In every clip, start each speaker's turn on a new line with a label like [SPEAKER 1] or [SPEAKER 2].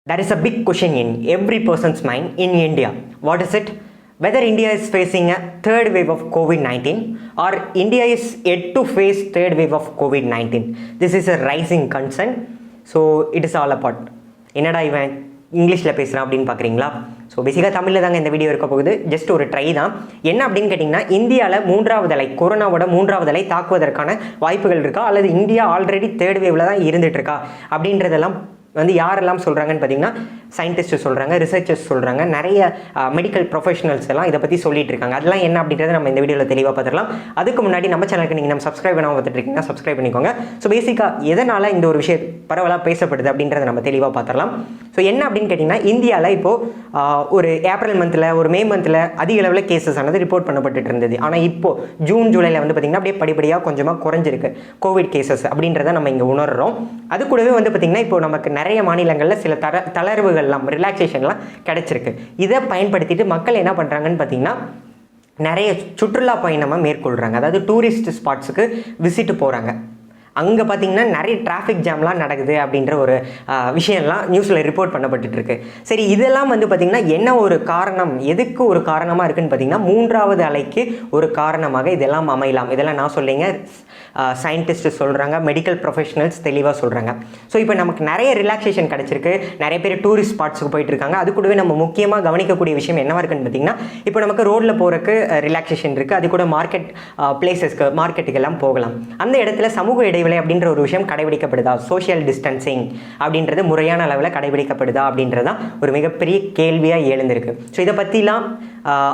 [SPEAKER 1] There is a big question in every person's mind in India. What is it? Whether India is facing a third wave of COVID-19 or India is yet to face third wave of COVID-19. This is a rising concern. So it is all about. என்னடா இவன் இங்கிலீஷில் பேசுகிறான் அப்படின்னு பார்க்குறீங்களா? So பேசிக்காக தமிழில் தாங்க இந்த வீடியோ இருக்க போகுது. ஜஸ்ட் ஒரு ட்ரை தான். என்ன அப்படின்னு கேட்டிங்கன்னா, இந்தியாவில் மூன்றாவது அலை, கொரோனாவோட மூன்றாவது அலை தாக்குவதற்கான வாய்ப்புகள் இருக்கா, அல்லது இந்தியா ஆல்ரெடி தேர்ட் வேவில் தான் இருந்துகிட்டு இருக்கா அப்படின்றதெல்லாம் வந்து யாரெல்லாம் சொல்கிறாங்கன்னு பார்த்தீங்கன்னா, சயின்டிஸ்ட்டு சொல்கிறாங்க, ரிசர்ச்சர்ஸ் சொல்கிறாங்க, நிறைய மெடிக்கல் ப்ரொஃபஷனல்ஸ் எல்லாம் இதை பற்றி சொல்லிட்டு இருக்காங்க. அதெல்லாம் என்ன அப்படின்றத நம்ம இந்த வீடியோவில் தெளிவாக பார்த்துக்கலாம். அதுக்கு முன்னாடி நம்ம சேனலுக்கு நீங்கள் நம்ம சப்ஸ்கிரைப் பண்ணாமல் பார்த்துட்டு இருக்கீங்கன்னா சப்ஸ்கிரைப் பண்ணிக்கோங்க. ஸோ பேசிக்காக எதனால் இந்த ஒரு விஷயம் பரவலாக பேசப்படுது அப்படின்றத நம்ம தெளிவாக பார்த்துடலாம். ஸோ என்ன அப்படின்னு கேட்டிங்கன்னா, இந்தியாவில் இப்போது ஒரு ஏப்ரல் மந்தில், ஒரு மே மந்தில் அதிக அளவில் கேசஸ் ஆனது ரிப்போர்ட் பண்ணப்பட்டு இருந்தது. ஆனால் இப்போது ஜூன் ஜூலையில் வந்து பார்த்திங்கன்னா அப்படியே படிப்படியாக கொஞ்சமாக குறைஞ்சிருக்கு கோவிட் கேசஸ் அப்படின்றத நம்ம இங்கே உணர்கிறோம். அது கூடவே வந்து பார்த்திங்கன்னா இப்போ நமக்கு நிறைய மாநிலங்களில் சில தளர்வுகள்லாம், ரிலாக்ஸேஷன்லாம் கிடைச்சிருக்கு. இதை பயன்படுத்திட்டு மக்கள் என்ன பண்ணுறாங்கன்னு பார்த்தீங்கன்னா, நிறைய சுற்றுலா பயணமாக மேற்கொள்கிறாங்க. அதாவது டூரிஸ்ட் ஸ்பாட்ஸுக்கு விசிட்டு போகிறாங்க. அங்கே பார்த்திங்கன்னா நிறைய டிராஃபிக் ஜாம்லாம் நடக்குது அப்படின்ற ஒரு விஷயம்லாம் நியூஸில் ரிப்போர்ட் பண்ணப்பட்டு இருக்கு. சரி, இதெல்லாம் வந்து பார்த்திங்கன்னா என்ன ஒரு காரணம், எதுக்கு ஒரு காரணமாக இருக்குதுன்னு பார்த்திங்கன்னா, மூன்றாவது அலைக்கு ஒரு காரணமாக இதெல்லாம் அமையலாம். இதெல்லாம் நான் சொல்லிங்க, சயின்டிஸ்ட் சொல்கிறாங்க, மெடிக்கல் ப்ரொஃபஷனல்ஸ் தெளிவாக சொல்கிறாங்க. ஸோ இப்போ நமக்கு நிறைய ரிலாக்ஸேஷன் கிடச்சிருக்கு, நிறைய பேர் டூரிஸ்ட் ஸ்பாட்ஸுக்கு போயிட்டுருக்காங்க. அது கூடவே நம்ம முக்கியமாக கவனிக்கக்கூடிய விஷயம் என்னவாக இருக்குன்னு பார்த்திங்கன்னா, இப்போ நமக்கு ரோட்டில் போகிறக்கு ரிலாக்ஸேஷன் இருக்குது. அது கூட மார்க்கெட் பிளேசஸ்க்கு, மார்க்கெட்டுக்கு எல்லாம் போகலாம். அந்த இடத்துல சமூக இடைவெளி அப்படின்ற ஒரு விஷயம் கடைபிடிக்கப்படுதா, சோஷியல் டிஸ்டன்சிங் அப்படின்றது முறையான அளவில் கடைபிடிக்கப்படுதா அப்படின்றதான் ஒரு மிகப்பெரிய கேள்வியாக எழுந்திருக்கு. ஸோ இதை பற்றிலாம்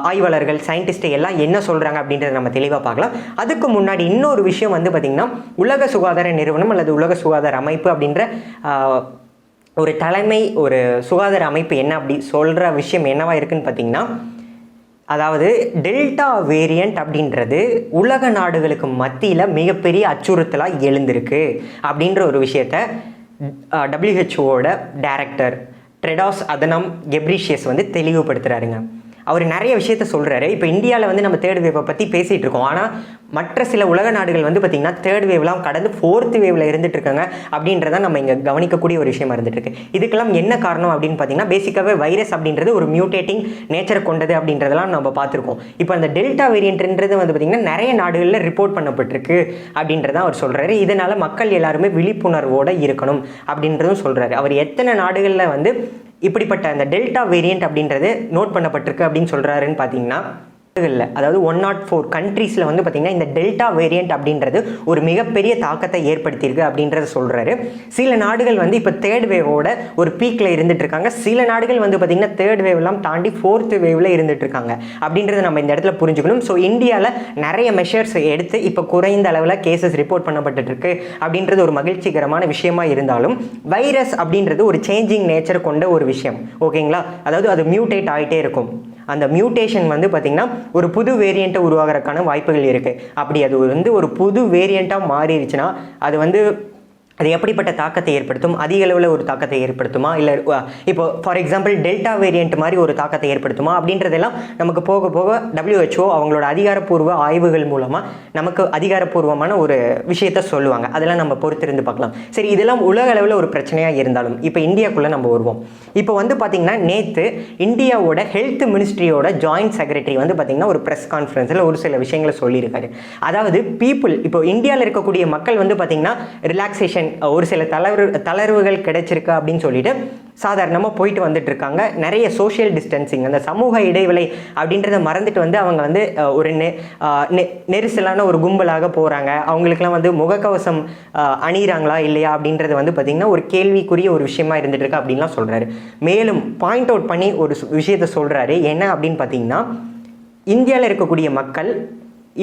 [SPEAKER 1] ஆய்வாளர்கள், சயின்டிஸ்ட் எல்லாம் என்ன சொல்கிறாங்க அப்படின்றத நம்ம தெளிவாக பார்க்கலாம். அதுக்கு முன்னாடி இன்னொரு விஷயம் வந்து பார்த்திங்கன்னா, உலக சுகாதார நிறுவனம் அல்லது உலக சுகாதார அமைப்பு அப்படின்ற ஒரு தலைமை, ஒரு சுகாதார அமைப்பு என்ன அப்படி சொல்கிற விஷயம் என்னவா இருக்குன்னு பார்த்திங்கன்னா, அதாவது டெல்டா வேரியண்ட் அப்படின்றது உலக நாடுகளுக்கு மத்தியில் மிகப்பெரிய அச்சுறுத்தலாக எழுந்திருக்கு அப்படின்ற ஒரு விஷயத்த WHO டைரக்டர் டெட்ராஸ் அதனம் கெப்ரிஷியஸ் வந்து தெளிவுபடுத்துகிறாருங்க. அவர் நிறைய விஷயத்த சொல்கிறாரு. இப்போ இந்தியாவில் வந்து நம்ம தேர்ட் வேவை பற்றி பேசிகிட்டு இருக்கோம். ஆனால் மற்ற சில உலக நாடுகள் வந்து பார்த்திங்கன்னா தேர்ட் வேவ்லாம் கடந்து ஃபோர்த் வேவில் இருந்துட்டு இருக்காங்க அப்படின்றதான் நம்ம இங்கே கவனிக்கக்கூடிய ஒரு விஷயமா இருந்துகிட்ருக்கு. இதுக்கெல்லாம் என்ன காரணம் அப்படின்னு பார்த்தீங்கன்னா, பேசிக்காகவே வைரஸ் அப்படின்றது ஒரு மியூட்டேட்டிங் நேச்சரை கொண்டது அப்படின்றதெல்லாம் நம்ம பார்த்துருக்கோம். இப்போ அந்த டெல்டா வேரியன்ட்ன்றது வந்து பார்த்திங்கன்னா நிறைய நாடுகளில் ரிப்போர்ட் பண்ணப்பட்டிருக்கு அப்படின்றதான் அவர் சொல்கிறாரு. இதனால் மக்கள் எல்லாருமே விழிப்புணர்வோடு இருக்கணும் அப்படின்றதும் சொல்கிறாரு. அவர் எத்தனை நாடுகளில் வந்து இப்படிப்பட்ட அந்த டெல்டா வேரியண்ட் அப்படின்றது நோட் பண்ணப்பட்டிருக்கு அப்படின்னு சொல்கிறாருன்னு பார்த்தீங்கன்னா, அதாவது 104 கண்ட்ரீஸில் வந்து பார்த்திங்கன்னா இந்த டெல்டா வேரியண்ட் அப்படின்றது ஒரு மிகப்பெரிய தாக்கத்தை ஏற்படுத்தியிருக்கு அப்படின்றத சொல்கிறாரு. சில நாடுகள் வந்து இப்போ தேர்ட் வேவோட ஒரு பீக்கில் இருந்துட்டு இருக்காங்க. சில நாடுகள் வந்து பார்த்திங்கன்னா தேர்ட் வேவ்லாம் தாண்டி ஃபோர்த் வேவில் இருந்துட்டு இருக்காங்க அப்படின்றத நம்ம இந்த இடத்துல புரிஞ்சுக்கணும். ஸோ இந்தியாவில் நிறைய மெஷர்ஸ் எடுத்து இப்போ குறைந்த அளவில் கேசஸ் ரிப்போர்ட் பண்ணப்பட்டு இருக்கு அப்படின்றது ஒரு மகிழ்ச்சிகரமான விஷயமா இருந்தாலும், வைரஸ் அப்படின்றது ஒரு சேஞ்சிங் நேச்சர் கொண்ட ஒரு விஷயம். ஓகேங்களா? அதாவது அது மியூட்டேட் ஆகிட்டே இருக்கும். அந்த மியூட்டேஷன் வந்து பார்த்திங்கன்னா ஒரு புது வேரியண்ட்டை உருவாகிறதுக்கான வாய்ப்புகள் இருக்குது. அப்படி அது வந்து ஒரு புது வேரியண்ட்டாக மாறிடுச்சுன்னா அது எப்படிப்பட்ட தாக்கத்தை ஏற்படுத்தும், அதிக அளவில் ஒரு தாக்கத்தை ஏற்படுத்துமா, இல்லை இப்போ ஃபார் எக்ஸாம்பிள் டெல்டா வேரியண்ட் மாதிரி ஒரு தாக்கத்தை ஏற்படுத்துமா அப்படின்றதெல்லாம் நமக்கு போக போக WHO அவங்களோட அதிகாரப்பூர்வ ஆய்வுகள் மூலமாக நமக்கு அதிகாரப்பூர்வமான ஒரு விஷயத்த சொல்லுவாங்க. அதெல்லாம் நம்ம பொறுத்திருந்து பார்க்கலாம். சரி, இதெல்லாம் உலக அளவில் ஒரு பிரச்சனையாக இருந்தாலும் இப்போ இந்தியாவுக்குள்ளே நம்ம வருவோம். இப்போ வந்து பார்த்திங்கன்னா, நேற்று இந்தியாவோட ஹெல்த் மினிஸ்ட்ரியோட ஜாயிண்ட் செக்ரட்டரி வந்து பார்த்திங்கன்னா ஒரு ப்ரெஸ் கான்ஃபரன்ஸில் ஒரு சில விஷயங்களை சொல்லியிருக்காரு. அதாவது இப்போ இந்தியாவில் இருக்கக்கூடிய மக்கள் வந்து பார்த்திங்கன்னா ரிலாக்ஸேஷன், ஒரு சில தளர்வுகள் கிடைச்சிருக்கு அப்படின்னு சொல்லிட்டு சாதாரணமாக போயிட்டு வந்துட்டு இருக்காங்க. நிறைய சோஷியல் டிஸ்டன்சிங், அந்த சமூக இடைவெளி அப்படின்றத மறந்துட்டு வந்து அவங்க வந்து ஒரு நெரிசலான ஒரு கும்பலாக போகிறாங்க. அவங்களுக்குலாம் வந்து முகக்கவசம் அணிகிறாங்களா இல்லையா அப்படின்றது வந்து பார்த்திங்கன்னா ஒரு கேள்விக்குரிய ஒரு விஷயமா இருந்துட்டு இருக்கு அப்படின்லாம் சொல்கிறாரு. மேலும் பாயிண்ட் அவுட் பண்ணி ஒரு விஷயத்த சொல்கிறாரு. என்ன அப்படின்னு பார்த்தீங்கன்னா, இந்தியாவில் இருக்கக்கூடிய மக்கள்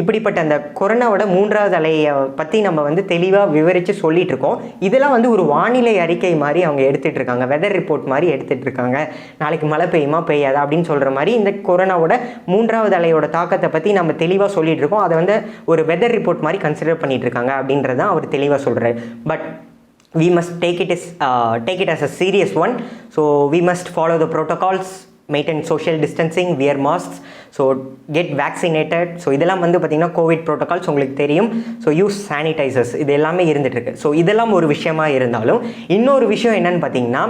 [SPEAKER 1] இப்படிப்பட்ட அந்த கொரோனாவோட மூன்றாவது அலையை பற்றி நம்ம வந்து தெளிவாக விவரித்து சொல்லிகிட்டு இருக்கோம். இதெல்லாம் வந்து ஒரு வானிலை அறிக்கை மாதிரி அவங்க எடுத்துகிட்டு இருக்காங்க, வெதர் ரிப்போர்ட் மாதிரி எடுத்துகிட்டு இருக்காங்க. நாளைக்கு மழை பெய்யுமா பெய்யாதா அப்படின்னு சொல்கிற மாதிரி இந்த கொரோனாவோட மூன்றாவது அலையோட தாக்கத்தை பற்றி நம்ம தெளிவாக சொல்லிகிட்டு இருக்கோம். அதை வந்து ஒரு வெதர் ரிப்போர்ட் மாதிரி கன்சிடர் பண்ணிகிட்டு இருக்காங்க அப்படின்றதான் அவர் தெளிவாக சொல்கிறார். But we must take it as a serious one. So we must follow the protocols, maintain social distancing, wear masks, so get vaccinated. So இதெல்லாம் வந்து பார்த்திங்கன்னா கோவிட் ப்ரோட்டோகால்ஸ் உங்களுக்கு தெரியும். ஸோ யூஸ் சானிடைசர்ஸ், இது எல்லாமே இருந்துகிட்ருக்கு. ஸோ இதெல்லாம் ஒரு விஷயமா இருந்தாலும் இன்னொரு விஷயம் என்னென்னு பார்த்திங்கன்னா,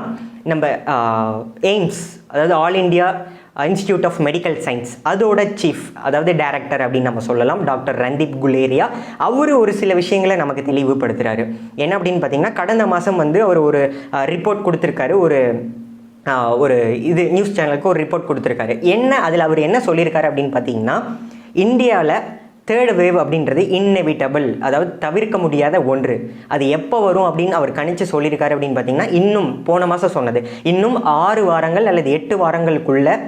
[SPEAKER 1] நம்ம எய்ம்ஸ், அதாவது all India institute of medical science, அதோட சீஃப், அதாவது டைரக்டர் அப்படின்னு நம்ம சொல்லலாம், டாக்டர் ரந்தீப் குலேரியா, அவர் ஒரு சில விஷயங்களை நமக்கு தெளிவுபடுத்துகிறாரு. என்ன அப்படின்னு பார்த்தீங்கன்னா, கடந்த மாதம் வந்து அவர் ஒரு ரிப்போர்ட் கொடுத்துருக்காரு, ஒரு இது நியூஸ் சேனலுக்கு ஒரு ரிப்போர்ட் கொடுத்துருக்காரு. என்ன அதில் அவர் என்ன சொல்லியிருக்காரு அப்படின்னு பார்த்தீங்கன்னா, இந்தியாவில் தேர்ட் வேவ் அப்படின்றது இன்னெவிட்டபிள், அதாவது தவிர்க்க முடியாத ஒன்று. அது எப்போ வரும் அப்படின்னு அவர் கணிச்சு சொல்லியிருக்காரு அப்படின்னு பார்த்தீங்கன்னா, இன்னும் போன மாதம் சொன்னது, இன்னும் 6 வாரங்கள் அல்லது 8 வாரங்களுக்குள்ள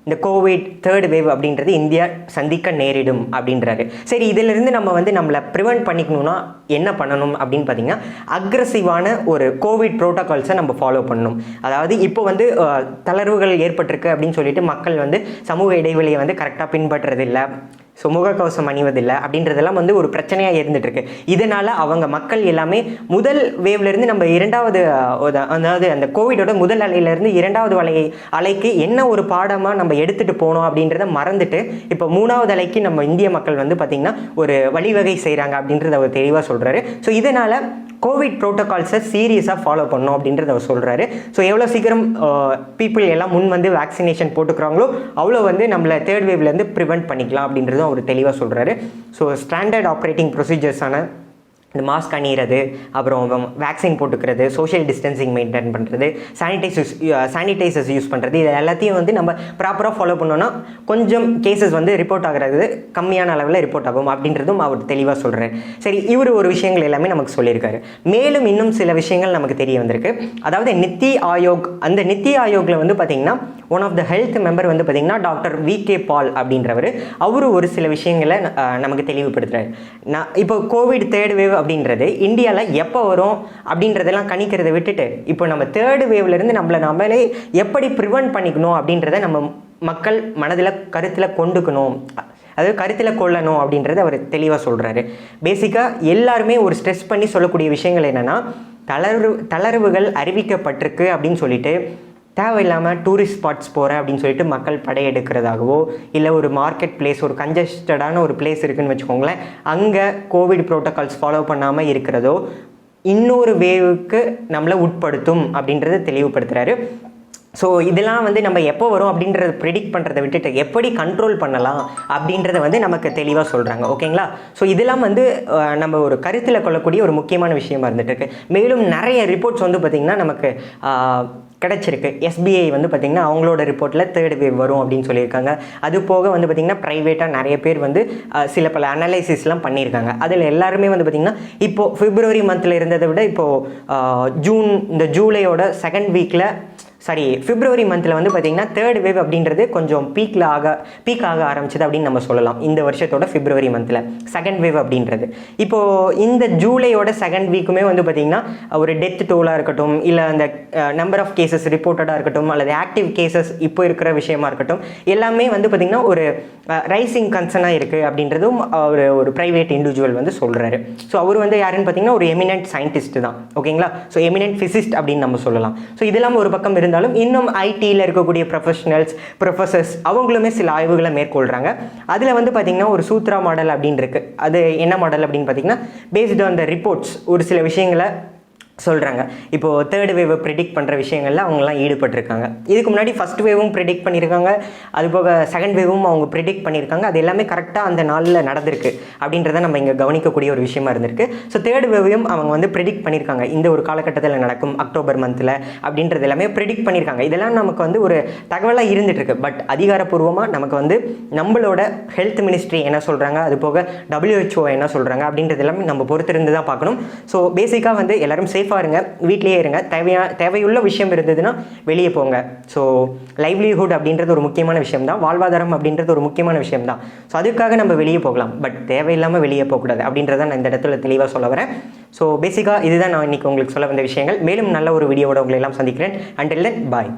[SPEAKER 1] இந்த கோவிட் தேர்ட் வேவ் அப்படின்றது இந்தியா சந்திக்க நேரிடும் அப்படின்றாரு. சரி, இதிலிருந்து நம்ம வந்து நம்மளை ப்ரிவெண்ட் பண்ணிக்கணும்னா என்ன பண்ணணும் அப்படின்னு பார்த்தீங்கன்னா, அக்ரெசிவான ஒரு கோவிட் ப்ரோட்டோகால்ஸை நம்ம ஃபாலோ பண்ணணும். அதாவது இப்போ வந்து தளர்வுகள் ஏற்பட்டிருக்கு அப்படின்னு சொல்லிட்டு மக்கள் வந்து சமூக இடைவெளியை வந்து கரெக்டாக பின்பற்றுறதில்லை, ஸோ முகக்கவசம் அணிவதில்லை அப்படின்றதெல்லாம் வந்து ஒரு பிரச்சனையாக இருந்துகிட்ருக்கு. இதனால் அவங்க மக்கள் எல்லாமே முதல் வேவ்லேருந்து நம்ம இரண்டாவது, அதாவது அந்த கோவிடோட முதல் அலையிலேருந்து இரண்டாவது அலைக்கு என்ன ஒரு பாடமாக நம்ம எடுத்துகிட்டு போனோம் அப்படின்றத மறந்துட்டு இப்போ 3வது அலைக்கு நம்ம இந்திய மக்கள் வந்து பார்த்திங்கன்னா ஒரு வழிவகை செய்கிறாங்க அப்படின்றத அவர் தெளிவாக சொல்கிறாரு. ஸோ இதனால் கோவிட் ப்ரோட்டோகால்ஸை சீரியஸாக ஃபாலோ பண்ணணும் அப்படின்றத அவர் சொல்கிறாரு. ஸோ எவ்வளோ சீக்கிரம் பீப்புள் எல்லாம் முன் வந்து வேக்சினேஷன் போட்டுக்கிறாங்களோ அவ்வளோ வந்து நம்மளை தேர்ட் வேவ்லேருந்து ப்ரிவெண்ட் பண்ணிக்கலாம் அப்படின்றதும் அவர் தெளிவாக சொல்கிறாரு. ஸோ ஸ்டாண்டர்ட் ஆப்ரேட்டிங் ப்ரொசீஜர்ஸான இந்த மாஸ்க் அணிகிறது, அப்புறம் வேக்சின் போட்டுக்கிறது, சோஷியல் டிஸ்டன்சிங் மெயின்டைன் பண்ணுறது, சானிடைசர்ஸ் யூஸ் பண்ணுறது, இது எல்லாத்தையும் வந்து நம்ம ப்ராப்பராக ஃபாலோ பண்ணோன்னா கொஞ்சம் கேசஸ் வந்து ரிப்போர்ட் ஆகிறது கம்மியான அளவில் ரிப்போர்ட் ஆகும் அப்படின்றதும் அவர் தெளிவாக சொல்கிறார். சரி, இவர் ஒரு விஷயங்கள் எல்லாமே நமக்கு சொல்லியிருக்காரு. மேலும் இன்னும் சில விஷயங்கள் நமக்கு தெரிய வந்திருக்கு. அதாவது நித்தி ஆயோக், அந்த நித்தி ஆயோக்கில் வந்து பார்த்திங்கன்னா one of the health member வந்து பார்த்திங்கன்னா டாக்டர் வி.கே. பால் அப்படின்றவர், அவரு ஒரு சில விஷயங்களை நமக்கு தெளிவுபடுத்துகிறார். இப்போ கோவிட் தேர்ட் வேவ் அப்படின்றது இந்தியாவில் எப்போ வரும் அப்படின்றதெல்லாம் கணிக்கிறதை விட்டுட்டு இப்போ நம்ம தேர்ட் வேவ்லேருந்து நம்மளே எப்படி ப்ரிவெண்ட் பண்ணிக்கணும் அப்படின்றத நம்ம மக்கள் மனதில் கருத்தில் கொண்டுக்கணும், அதாவது கருத்தில் கொள்ளணும் அப்படின்றத அவர் தெளிவாக சொல்கிறாரு. பேசிக்காக எல்லாருமே ஒரு ஸ்ட்ரெஸ் பண்ணி சொல்லக்கூடிய விஷயங்கள் என்னென்னா, தளர்வுகள் அறிவிக்கப்பட்டிருக்கு அப்படின்னு சொல்லிட்டு தேவையில்லாமல் டூரிஸ்ட் ஸ்பாட்ஸ் போகிறேன் அப்படின்னு சொல்லிட்டு மக்கள் படையெடுக்கிறதாகவோ, இல்லை ஒரு மார்க்கெட் பிளேஸ், ஒரு கன்ஜஸ்டடான ஒரு பிளேஸ் இருக்குதுன்னு வச்சுக்கோங்களேன், அங்கே கோவிட் ப்ரோட்டோகால்ஸ் ஃபாலோ பண்ணாமல் இருக்கிறதோ இன்னொரு வேவுக்கு நம்மளை உட்படுத்தும் அப்படின்றத தெளிவுபடுத்துகிறாரு. ஸோ இதெல்லாம் வந்து நம்ம எப்போ வரும் அப்படின்றத ப்ரெடிக்ட் பண்ணுறதை விட்டுட்டு எப்படி கண்ட்ரோல் பண்ணலாம் அப்படின்றத வந்து நமக்கு தெளிவாக சொல்கிறாங்க. ஓகேங்களா? ஸோ இதெல்லாம் வந்து நம்ம ஒரு கருத்தில் கொள்ளக்கூடிய ஒரு முக்கியமான விஷயமா இருந்துகிட்ருக்கு. மேலும் நிறைய ரிப்போர்ட்ஸ் வந்து பார்த்திங்கன்னா நமக்கு கிடச்சிருக்கு. எஸ்பிஐ வந்து பார்த்திங்கன்னா அவங்களோட ரிப்போர்ட்டில் தேர்ட் வேவ் வரும் அப்படின்னு சொல்லியிருக்காங்க. அது போக வந்து பார்த்திங்கன்னா ப்ரைவேட்டாக நிறைய பேர் வந்து சில பல அனலைசிஸ்லாம் பண்ணியிருக்காங்க. அதில் எல்லாருமே வந்து பார்த்திங்கன்னா இப்போது பிப்ரவரி மந்தில் இருந்ததை விட இப்போது இந்த ஜூலையோட செகண்ட் வீக்கில் பிப்ரவரி மந்தில் வந்து பார்த்திங்கன்னா தேர்ட் வேவ் அப்படின்றது கொஞ்சம் பீக் ஆக ஆரம்பிச்சது அப்படின்னு நம்ம சொல்லலாம். இந்த வருஷத்தோட பிப்ரவரி மந்தில் செகண்ட் வேவ் அப்படின்றது இப்போது இந்த ஜூலையோட செகண்ட் வீக்குமே வந்து பார்த்திங்கன்னா ஒரு டெத் டோலாக இருக்கட்டும், இல்லை அந்த நம்பர் ஆஃப் கேசஸ் ரிப்போர்ட்டடாக இருக்கட்டும், அல்லது ஆக்டிவ் கேசஸ் இப்போ இருக்கிற விஷயமா இருக்கட்டும், எல்லாமே வந்து பார்த்திங்கன்னா ஒரு ரைசிங் கன்சர்னாக இருக்குது அப்படின்றதும் ஒரு ப்ரைவேட் இண்டிவிஜுவல் வந்து சொல்கிறாரு. ஸோ அவர் வந்து யாருன்னு பார்த்திங்கன்னா ஒரு எமினன்ட் சயின்டிஸ்ட் தான். ஓகேங்களா? ஸோ எமினன்ட் ஃபிசிஸ்ட் அப்படின்னு நம்ம சொல்லலாம். ஸோ இதெல்லாம் ஒரு பக்கம் இருந்தாலும் இன்னும் ஐடியில் இருக்கக்கூடிய ப்ரொஃபசர்ஸ் அவங்களுமே சில ஆய்வுகளை மேற்கொள்கிறாங்க. அதில் வந்து பார்த்திங்கன்னா ஒரு சூத்ரா மாடல் அப்படின்னு இருக்குது. அது என்ன மாடல் அப்படின்னு பார்த்திங்கன்னா, பேஸ்ட் ஆன் த ரிப்போர்ட்ஸ் ஒரு சில விஷயங்களை சொல்கிறாங்க. இப்போது தேர்ட் வேவை ப்ரிடிக்ட் பண்ணுற விஷயங்களில் அவங்களாம் ஈடுபட்டிருக்காங்க. இதுக்கு முன்னாடி ஃபஸ்ட் வேவும் ப்ரிடிக்ட் பண்ணியிருக்காங்க, அதுபோக செகண்ட் வேவும் அவங்க ப்ரிடிக்ட் பண்ணியிருக்காங்க. அது எல்லாமே கரெக்டாக அந்த நாளில் நடந்திருக்கு அப்படின்றத நம்ம இங்கே கவனிக்கக்கூடிய ஒரு விஷயமா இருந்திருக்கு. ஸோ தேர்ட் வேவையும் அவங்க வந்து ப்ரிடிக்ட் பண்ணியிருக்காங்க, இந்த ஒரு காலகட்டத்தில் நடக்கும் அக்டோபர் மந்தில் அப்படின்றது எல்லாமே ப்ரிடிக்ட் பண்ணியிருக்காங்க. இதெல்லாம் நமக்கு வந்து ஒரு தகவலாக இருந்துகிட்ருக்கு. பட் அதிகாரப்பூர்வமாக நமக்கு வந்து நம்மளோட ஹெல்த் மினிஸ்ட்ரி என்ன சொல்கிறாங்க, அது போக WHO என்ன சொல்கிறாங்க அப்படின்றது எல்லாமே நம்ம பொறுத்திருந்து தான் பார்க்கணும். ஸோ பேசிக்காக வந்து எல்லோரும் சேஃபாக இருங்க, வீட்லேயே இருங்க. தேவையுள்ள விஷயம் இருந்ததுன்னா வெளியே போங்க. ஸோ லைவ்லிஹுட் அப்படின்றது ஒரு முக்கியமான விஷயம் தான், வாழ்வாதாரம் அப்படின்றது ஒரு முக்கியமான விஷயம் தான். ஸோ அதுக்காக நம்ம வெளியே போகலாம், பட் தேவையில்லாமல் வெளியே போகக்கூடாது அப்படின்றத நான் இந்த இடத்துல தெளிவாக சொல்ல வரேன். ஸோ பேசிக்காக இதுதான் நான் இன்றைக்கி உங்களுக்கு சொல்ல வந்த விஷயங்கள். மேலும் நல்ல ஒரு வீடியோவோட உங்களை எல்லாம் சந்திக்கிறேன். அண்டில் தென் பாய்.